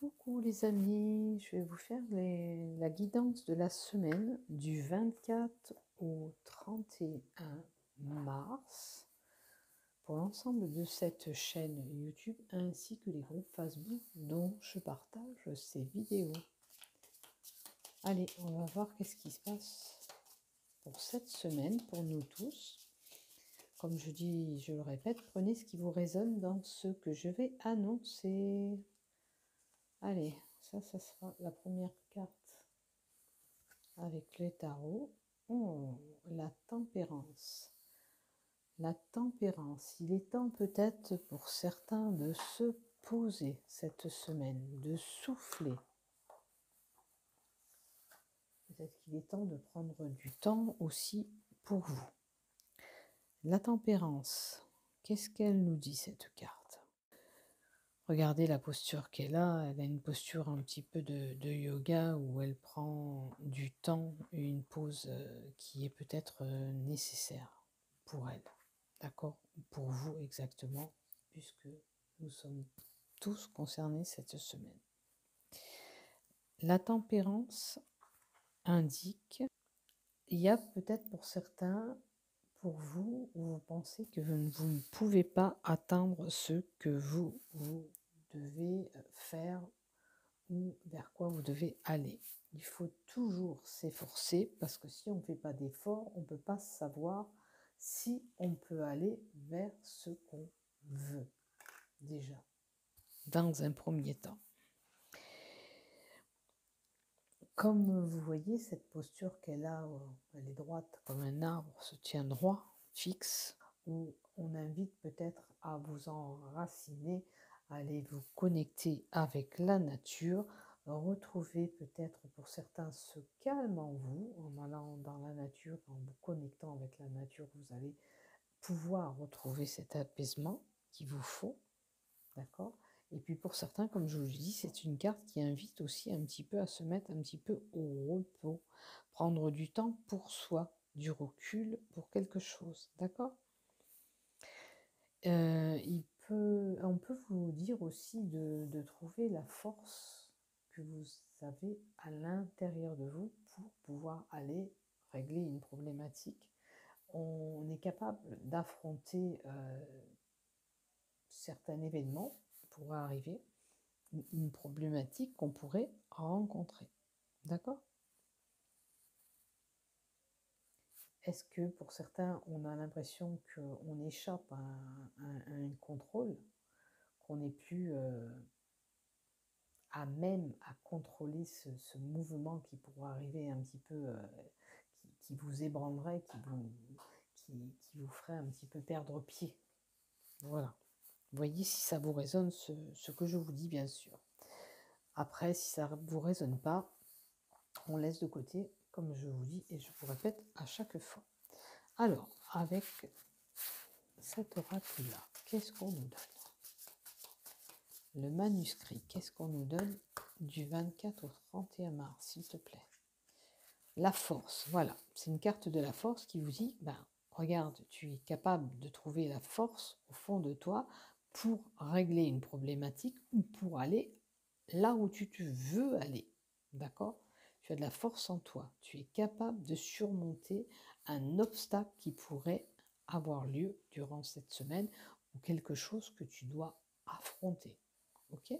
Coucou les amis, je vais vous faire la guidance de la semaine du 24 au 31 mars pour l'ensemble de cette chaîne YouTube ainsi que les groupes Facebook dont je partage ces vidéos. Allez, on va voir qu'est-ce qui se passe pour cette semaine pour nous tous. Comme je dis, je le répète, prenez ce qui vous résonne dans ce que je vais annoncer. Allez, ça sera la première carte avec les tarots. Oh, la tempérance. La tempérance. Il est temps peut-être pour certains de se poser cette semaine, de souffler. Peut-être qu'il est temps de prendre du temps aussi pour vous. La tempérance. Qu'est-ce qu'elle nous dit cette carte? Regardez la posture qu'elle a. Elle a une posture un petit peu de yoga où elle prend du temps, une pause qui est peut-être nécessaire pour elle. D'accord? Pour vous exactement, puisque nous sommes tous concernés cette semaine. La tempérance indique, il y a peut-être pour certains, pour vous, où vous pensez que vous ne pouvez pas atteindre ce que vous devez faire ou vers quoi vous devez aller. Il faut toujours s'efforcer parce que si on ne fait pas d'effort, on ne peut pas savoir si on peut aller vers ce qu'on veut déjà, dans un premier temps. Comme vous voyez, cette posture qu'elle a, elle est droite comme un arbre, se tient droit, fixe, où on invite peut-être à vous enraciner, à aller vous connecter avec la nature, retrouver peut-être pour certains ce calme en vous, en allant dans la nature, en vous connectant avec la nature, vous allez pouvoir retrouver cet apaisement qu'il vous faut, d'accord ? Et puis pour certains, comme je vous le dis, c'est une carte qui invite aussi un petit peu à se mettre un petit peu au repos, prendre du temps pour soi, du recul pour quelque chose, d'accord ? On peut vous dire aussi de trouver la force que vous avez à l'intérieur de vous pour pouvoir aller régler une problématique. On est capable d'affronter certains événements pour arriver, une problématique qu'on pourrait rencontrer. D'accord ? Est-ce que pour certains, on a l'impression qu'on échappe à un contrôle, qu'on n'est plus à même à contrôler ce mouvement qui pourrait arriver un petit peu, qui vous ébranlerait, qui vous ferait un petit peu perdre pied. Voilà. Voyez si ça vous résonne ce que je vous dis, bien sûr. Après, si ça ne vous résonne pas, on laisse de côté, comme je vous dis et je vous répète à chaque fois. Alors, avec cet oracle-là, qu'est-ce qu'on nous donne? Le manuscrit, qu'est-ce qu'on nous donne du 24 au 31 mars, s'il te plaît? La force, voilà, c'est une carte de la force qui vous dit, regarde, tu es capable de trouver la force au fond de toi pour régler une problématique ou pour aller là où tu veux aller, d'accord? Tu as de la force en toi, tu es capable de surmonter un obstacle qui pourrait avoir lieu durant cette semaine ou quelque chose que tu dois affronter, ok?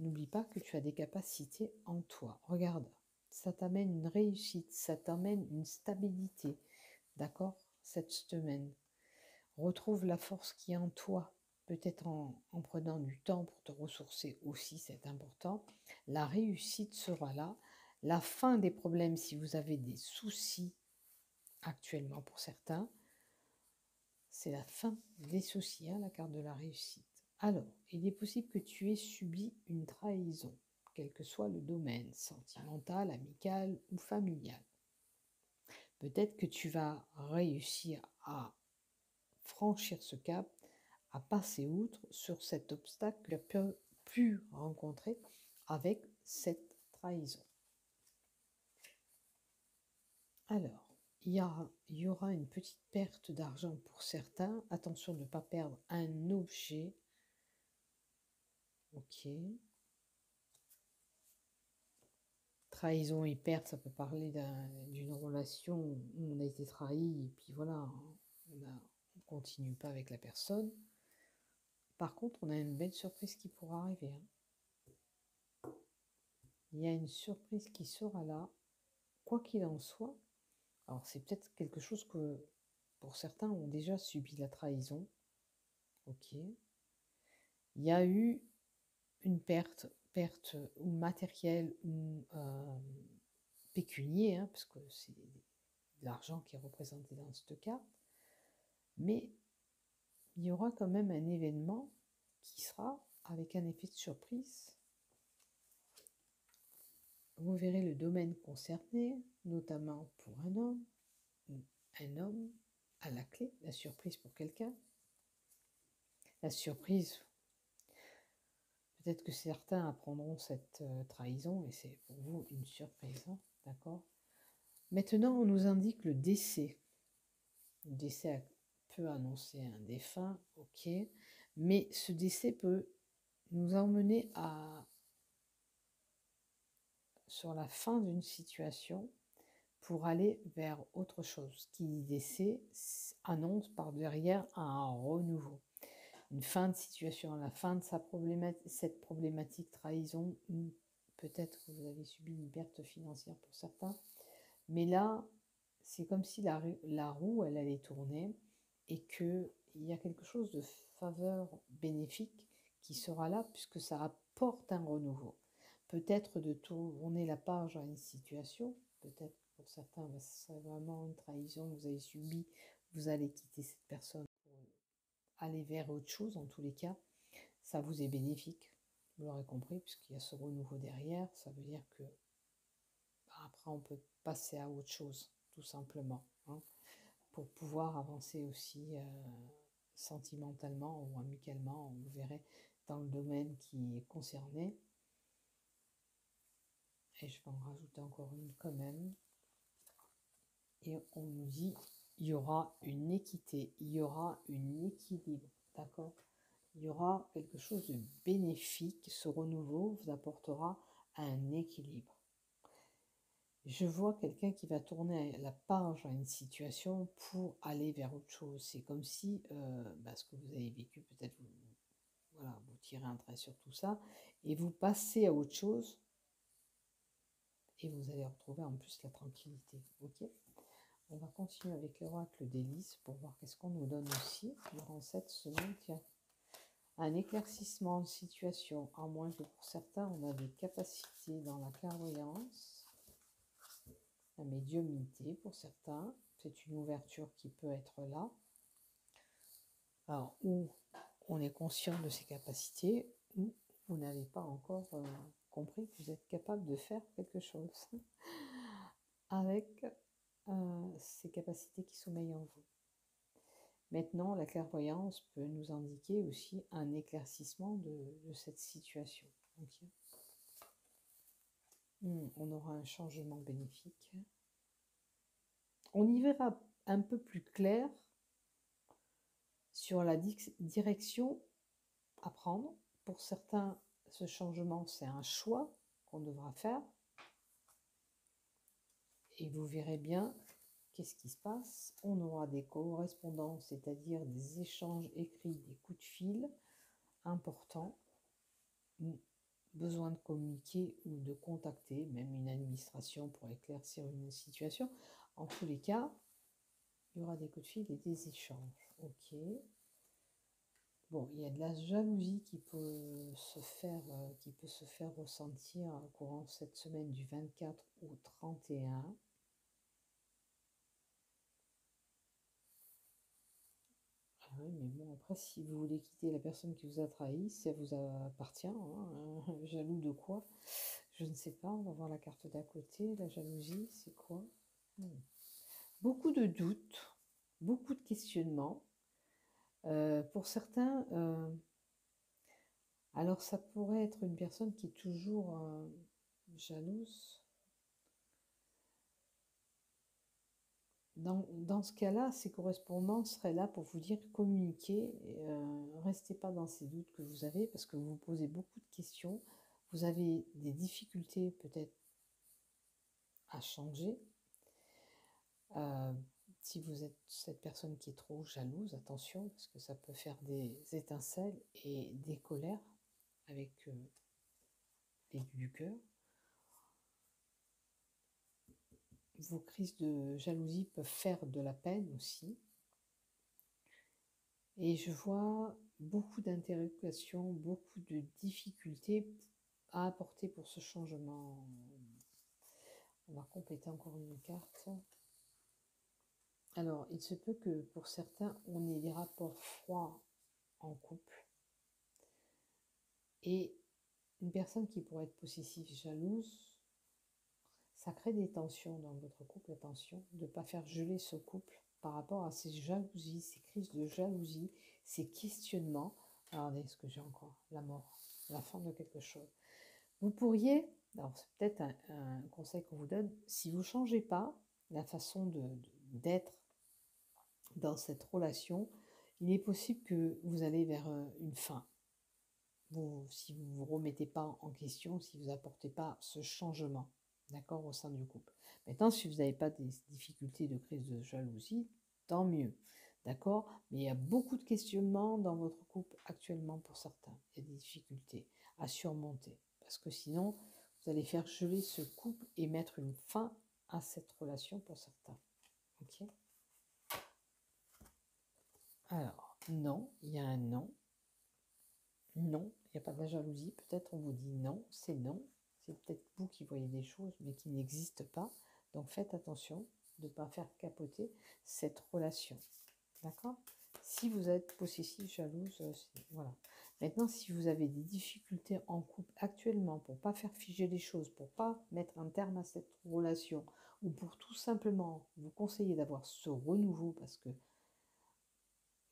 N'oublie pas que tu as des capacités en toi, regarde. Ça t'amène une réussite, ça t'amène une stabilité, d'accord, cette semaine. Retrouve la force qui est en toi, peut-être en prenant du temps pour te ressourcer aussi, c'est important. La réussite sera là. La fin des problèmes, si vous avez des soucis actuellement pour certains, c'est la fin des soucis, hein, la carte de la réussite. Alors, il est possible que tu aies subi une trahison, quel que soit le domaine, sentimental, amical ou familial. Peut-être que tu vas réussir à franchir ce cap, à passer outre sur cet obstacle que tu as pu rencontrer avec cette trahison. Alors, il y aura une petite perte d'argent pour certains. Attention de ne pas perdre un objet. Ok, Ok. Trahison et perte, ça peut parler d'une relation où on a été trahi et puis voilà, on continue pas avec la personne. Par contre, on a une belle surprise qui pourra arriver, hein. Il y a une surprise qui sera là, quoi qu'il en soit. Alors c'est peut-être quelque chose que pour certains ont déjà subi la trahison. Ok. Il y a eu une perte ou matérielle ou pécunier, hein, parce que c'est de l'argent qui est représenté dans cette carte. Mais il y aura quand même un événement qui sera avec un effet de surprise. Vous verrez le domaine concerné, notamment pour un homme, ou un homme à la clé, la surprise pour quelqu'un. La surprise, peut-être que certains apprendront cette trahison et c'est pour vous une surprise, hein, d'accord? Maintenant, on nous indique le décès. Le décès peut annoncer un défunt, ok, mais ce décès peut nous emmener sur la fin d'une situation pour aller vers autre chose. Qui dit décès annonce par derrière un renouveau, une fin de situation, la fin de cette problématique trahison, ou peut-être que vous avez subi une perte financière pour certains, mais là, c'est comme si la roue, elle allait tourner et qu'il y a quelque chose de faveur bénéfique qui sera là puisque ça apporte un renouveau. Peut-être de tourner la page à une situation, peut-être pour certains, c'est vraiment une trahison que vous avez subie, vous allez quitter cette personne pour aller vers autre chose. En tous les cas, ça vous est bénéfique, vous l'aurez compris, puisqu'il y a ce renouveau derrière. Ça veut dire que après, on peut passer à autre chose, tout simplement, hein, pour pouvoir avancer aussi sentimentalement ou amicalement, vous verrez, dans le domaine qui est concerné. Et je vais en rajouter encore une quand même. Et on nous dit, il y aura une équité, il y aura un équilibre, d'accord? Il y aura quelque chose de bénéfique, ce renouveau vous apportera un équilibre. Je vois quelqu'un qui va tourner la page à une situation pour aller vers autre chose. C'est comme si ce que vous avez vécu, peut-être voilà, vous tirez un trait sur tout ça et vous passez à autre chose et vous allez retrouver en plus la tranquillité. Ok, on va continuer avec l'oracle d'Élise pour voir qu'est-ce qu'on nous donne aussi durant cette semaine. Tiens, un éclaircissement de situation, à moins que pour certains on a des capacités dans la clairvoyance. La médiumnité pour certains, c'est une ouverture qui peut être là. Alors, où on est conscient de ses capacités, ou vous n'avez pas encore compris que vous êtes capable de faire quelque chose avec ces capacités qui sommeillent en vous. Maintenant, la clairvoyance peut nous indiquer aussi un éclaircissement de cette situation. Okay. On aura un changement bénéfique. On y verra un peu plus clair sur la direction à prendre. Pour certains, ce changement, c'est un choix qu'on devra faire. Et vous verrez bien qu'est-ce qui se passe. On aura des correspondances, c'est-à-dire des échanges écrits, des coups de fil importants. Besoin de communiquer ou de contacter, même une administration pour éclaircir une situation. En tous les cas, il y aura des coups de fil et des échanges. Ok. Bon, il y a de la jalousie qui peut se faire ressentir au courant de cette semaine du 24 au 31. Ah oui, mais bon, après, si vous voulez quitter la personne qui vous a trahi, ça vous appartient. Hein, jaloux de quoi? Je ne sais pas, on va voir la carte d'à côté. La jalousie, c'est quoi? Beaucoup de doutes, beaucoup de questionnements. Pour certains, alors ça pourrait être une personne qui est toujours jalouse. Dans ce cas-là, ces correspondants seraient là pour vous dire communiquez, restez pas dans ces doutes que vous avez parce que vous vous posez beaucoup de questions, vous avez des difficultés peut-être à changer. Si vous êtes cette personne qui est trop jalouse, attention, parce que ça peut faire des étincelles et des colères avec l'aigu du cœur. Vos crises de jalousie peuvent faire de la peine aussi. Et je vois beaucoup d'interrogations, beaucoup de difficultés à apporter pour ce changement. On va compléter encore une carte. Alors, il se peut que pour certains, on ait des rapports froids en couple. Et une personne qui pourrait être possessive, jalouse, ça crée des tensions dans votre couple. Attention, de ne pas faire geler ce couple par rapport à ces jalousies, ces crises de jalousie, ces questionnements. Regardez ce que j'ai encore, la mort, la fin de quelque chose. Vous pourriez, alors c'est peut-être un conseil qu'on vous donne, si vous ne changez pas la façon d'être dans cette relation, il est possible que vous allez vers une fin. Si vous ne vous remettez pas en question, si vous n'apportez pas ce changement, d'accord, au sein du couple. Maintenant, si vous n'avez pas des difficultés de crise de jalousie, tant mieux, d'accord. Mais il y a beaucoup de questionnements dans votre couple actuellement pour certains. Il y a des difficultés à surmonter. Parce que sinon, vous allez faire geler ce couple et mettre une fin à cette relation pour certains. Ok. Alors, non, il y a un non. Non, il n'y a pas de la jalousie. Peut-être on vous dit non, c'est non. C'est peut-être vous qui voyez des choses, mais qui n'existent pas. Donc faites attention de ne pas faire capoter cette relation. D'accord? Si vous êtes possessif, jalouse, voilà. Maintenant, si vous avez des difficultés en couple actuellement pour ne pas faire figer les choses, pour ne pas mettre un terme à cette relation, ou pour tout simplement vous conseiller d'avoir ce renouveau, parce que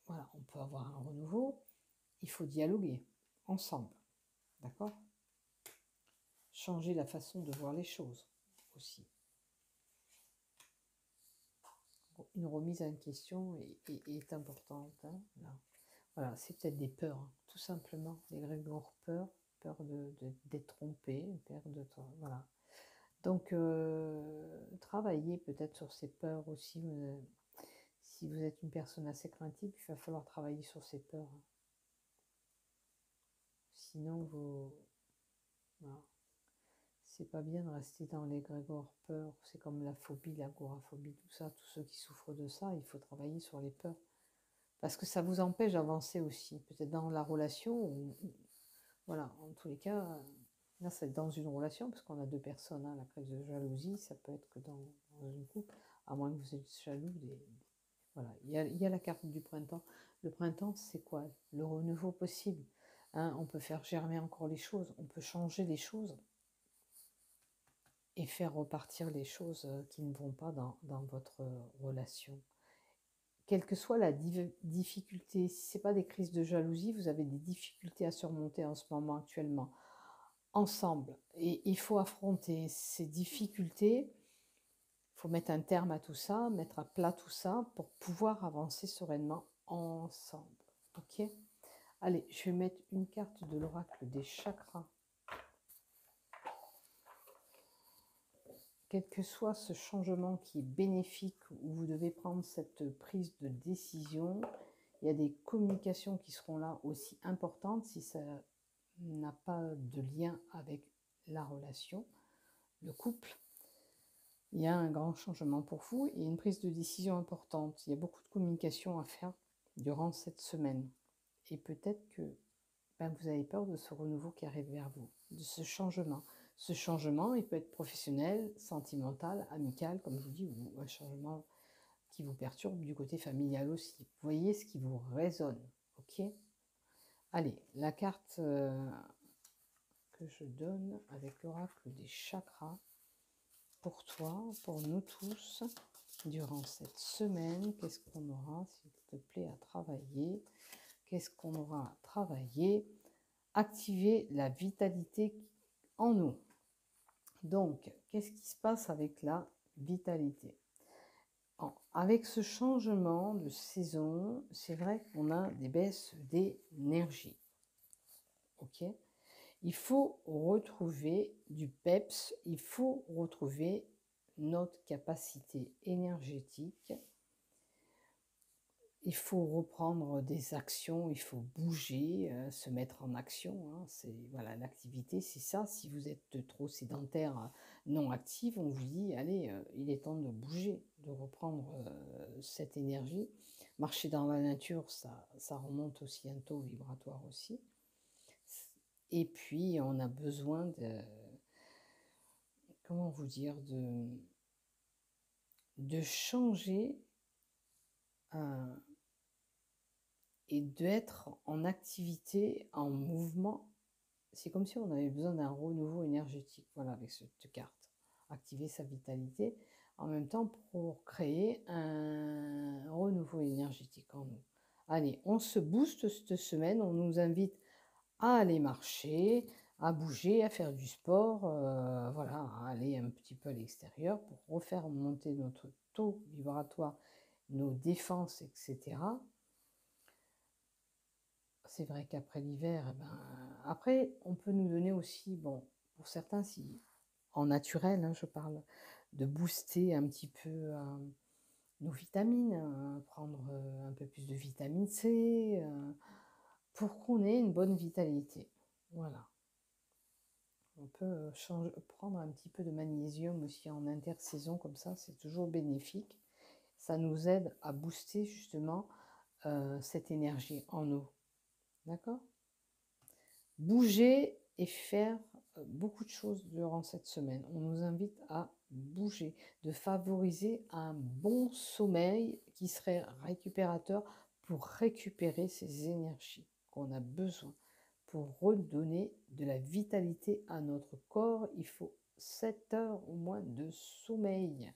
voilà, on peut avoir un renouveau, il faut dialoguer ensemble. D'accord? Changer la façon de voir les choses aussi. Une remise en question est importante. Hein, là. Voilà, c'est peut-être des peurs, hein, tout simplement. Des grégores peur d'être trompé, peur de voilà. Donc, travaillez peut-être sur ces peurs aussi. Si vous êtes une personne assez craintive, il va falloir travailler sur ces peurs. Hein. Sinon, voilà. C'est pas bien de rester dans les grégores peurs. C'est comme la phobie, l'agoraphobie, tout ça. Tous ceux qui souffrent de ça, il faut travailler sur les peurs. Parce que ça vous empêche d'avancer aussi. Peut-être dans la relation, voilà, en tous les cas, là c'est dans une relation, parce qu'on a deux personnes, hein, la crise de jalousie, ça peut être que dans une couple, à moins que vous êtes jaloux. Voilà, il y a la carte du printemps. Le printemps, c'est quoi? Le renouveau possible. Hein, on peut faire germer encore les choses, on peut changer les choses et faire repartir les choses qui ne vont pas dans votre relation. Quelle que soit la difficulté, si ce n'est pas des crises de jalousie, vous avez des difficultés à surmonter en ce moment actuellement, ensemble. Et il faut affronter ces difficultés, il faut mettre un terme à tout ça, mettre à plat tout ça pour pouvoir avancer sereinement ensemble. Ok? Allez, je vais mettre une carte de l'oracle des chakras. Quel que soit ce changement qui est bénéfique, où vous devez prendre cette prise de décision, il y a des communications qui seront là aussi importantes si ça n'a pas de lien avec la relation, le couple. Il y a un grand changement pour vous et une prise de décision importante. Il y a beaucoup de communication à faire durant cette semaine. Et peut-être que vous avez peur de ce renouveau qui arrive vers vous, de ce changement. Ce changement, il peut être professionnel, sentimental, amical, comme je vous dis, ou un changement qui vous perturbe du côté familial aussi. Vous voyez ce qui vous résonne, ok? Allez, la carte que je donne avec l'oracle des chakras, pour toi, pour nous tous, durant cette semaine, qu'est-ce qu'on aura, s'il te plaît, à travailler? Qu'est-ce qu'on aura à travailler? Activer la vitalité en nous. Donc, qu'est-ce qui se passe avec la vitalité? avec ce changement de saison, c'est vrai qu'on a des baisses d'énergie. Ok? Il faut retrouver du peps, il faut retrouver notre capacité énergétique. Il faut reprendre des actions, il faut bouger, se mettre en action, hein. C'est voilà, l'activité, c'est ça. Si vous êtes trop sédentaire, non active, on vous dit: «Allez, il est temps de bouger, de reprendre, cette énergie». Marcher dans la nature, ça remonte aussi un taux vibratoire aussi. Et puis on a besoin de comment vous dire? De changer, heu et d'être en activité, en mouvement. C'est comme si on avait besoin d'un renouveau énergétique, voilà, avec cette carte. Activer sa vitalité, en même temps pour créer un renouveau énergétique en nous. Allez, on se booste cette semaine, on nous invite à aller marcher, à bouger, à faire du sport, voilà, à aller un petit peu à l'extérieur pour refaire monter notre taux vibratoire, nos défenses, etc. C'est vrai qu'après l'hiver, eh ben, après, on peut nous donner aussi, bon, pour certains, si en naturel, hein, je parle, de booster un petit peu nos vitamines, prendre un peu plus de vitamine C, pour qu'on ait une bonne vitalité. Voilà. On peut prendre un petit peu de magnésium aussi en intersaison, comme ça, c'est toujours bénéfique. Ça nous aide à booster justement cette énergie en nous. D'accord? Bouger et faire beaucoup de choses durant cette semaine. On nous invite à bouger, de favoriser un bon sommeil qui serait récupérateur pour récupérer ces énergies qu'on a besoin. Pour redonner de la vitalité à notre corps, il faut 7 heures au moins de sommeil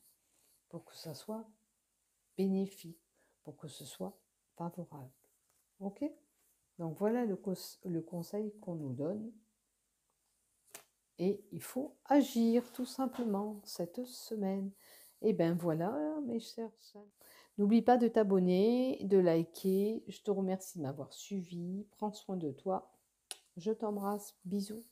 pour que ça soit bénéfique, pour que ce soit favorable. Ok? Donc voilà le conseil qu'on nous donne. Et il faut agir tout simplement cette semaine. Et ben voilà, mes chers. N'oublie pas de t'abonner, de liker. Je te remercie de m'avoir suivi. Prends soin de toi. Je t'embrasse. Bisous.